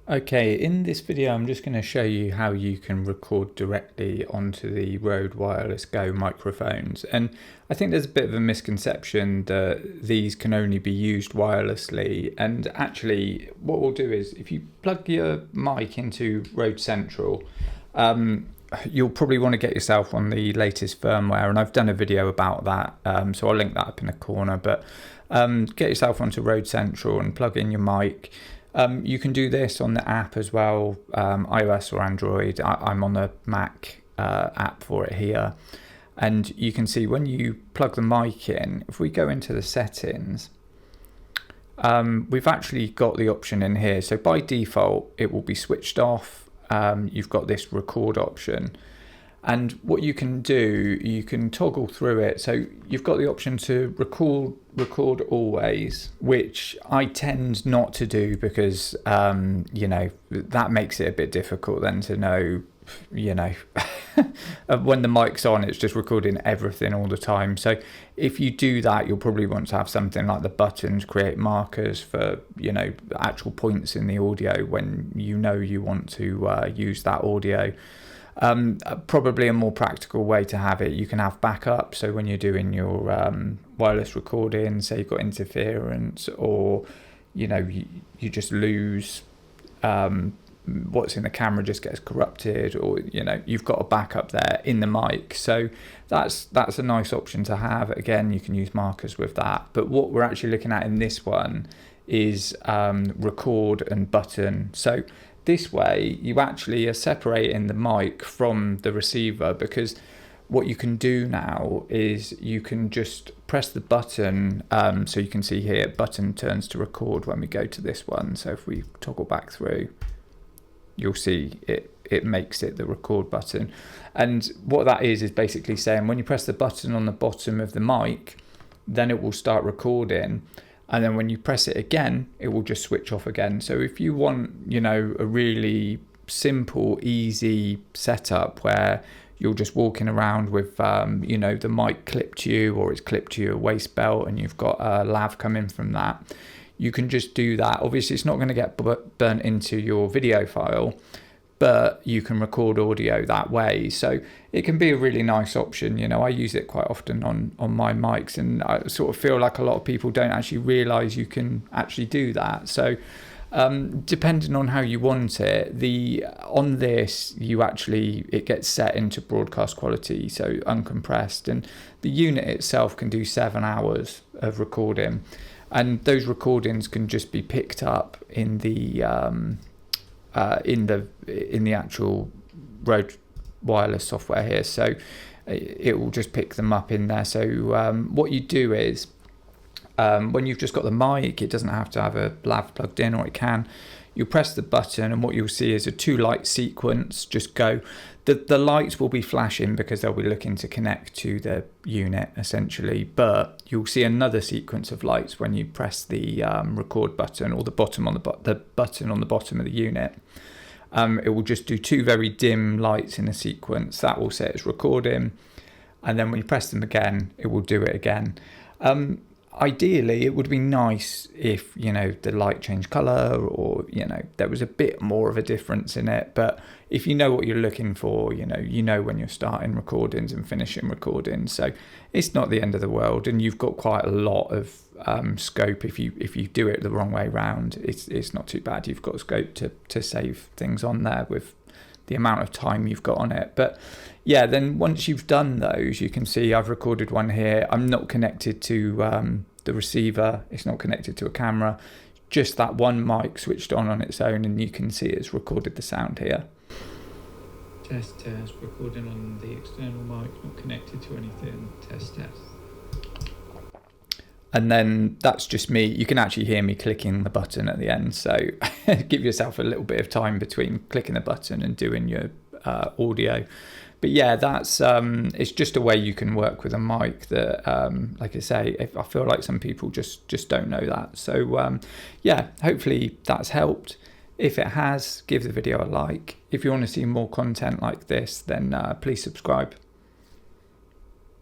Okay, in this video I'm just going to show you how you can record directly onto the Rode Wireless Go microphones. And I think there's a bit of a misconception that these can only be used wirelessly, and actually what we'll do is if you plug your mic into Rode Central, you'll probably want to get yourself on the latest firmware, and I've done a video about that, so I'll link that up in the corner. But get yourself onto Rode Central and plug in your mic. You can do this on the app as well, iOS or Android. I'm on the Mac app for it here. And you can see when you plug the mic in, if we go into the settings, we've actually got the option in here. So by default, it will be switched off. You've got this record option. And what you can do, you can toggle through it. So you've got the option to record always, which I tend not to do because, that makes it a bit difficult then to know, when the mic's on, it's just recording everything all the time. So if you do that, you'll probably want to have something like the buttons create markers for, actual points in the audio when you want to use that audio. Probably a more practical way to have it, you can have backup. So when you're doing your wireless recording, say you've got interference, or you just lose what's in the camera, just gets corrupted, or you've got a backup there in the mic. So that's a nice option to have. Again, you can use markers with that. But what we're actually looking at in this one is record and button. So this way you actually are separating the mic from the receiver, because what you can do now is you can just press the button. So you can see here, button turns to record when we go to this one. So if we toggle back through, you'll see it makes it the record button. And what that is basically saying when you press the button on the bottom of the mic, then it will start recording. And then when you press it again, it will just switch off again. So if you want, a really simple, easy setup where you're just walking around with, the mic clipped to you, or it's clipped to your waist belt, and you've got a lav coming from that, you can just do that. Obviously, it's not going to get burnt into your video file, but you can record audio that way. So it can be a really nice option. I use it quite often on my mics, and I sort of feel like a lot of people don't actually realize you can actually do that. So depending on how you want it, on this, it gets set into broadcast quality, so uncompressed, and the unit itself can do 7 hours of recording, and those recordings can just be picked up in the actual Rode wireless software here. So it will just pick them up in there. So what you do is when you've just got the mic, it doesn't have to have a lav plugged in, or it can. You press the button, and what you'll see is a 2-light sequence just go. The lights will be flashing because they'll be looking to connect to the unit essentially, but you'll see another sequence of lights when you press the record button, or the button on the button on the bottom of the unit. It will just do 2 very dim lights in a sequence. That will say it's recording, and then when you press them again, it will do it again. Ideally, it would be nice if the light changed color, or there was a bit more of a difference in it. But if you know what you're looking for, when you're starting recordings and finishing recordings, so it's not the end of the world, and you've got quite a lot of scope. If you do it the wrong way round, it's not too bad. You've got scope to save things on there with the amount of time you've got on it. But yeah, then once you've done those, you can see I've recorded one here. I'm not connected to the receiver, it's not connected to a camera, just that one mic switched on its own, and you can see it's recorded the sound here. Test, recording on the external mic, not connected to anything, test. And then that's just me. You can actually hear me clicking the button at the end. So give yourself a little bit of time between clicking the button and doing your audio. But yeah, that's it's just a way you can work with a mic that, like I say, I feel like some people just don't know that. So yeah, hopefully that's helped. If it has, give the video a like. If you want to see more content like this, then please subscribe.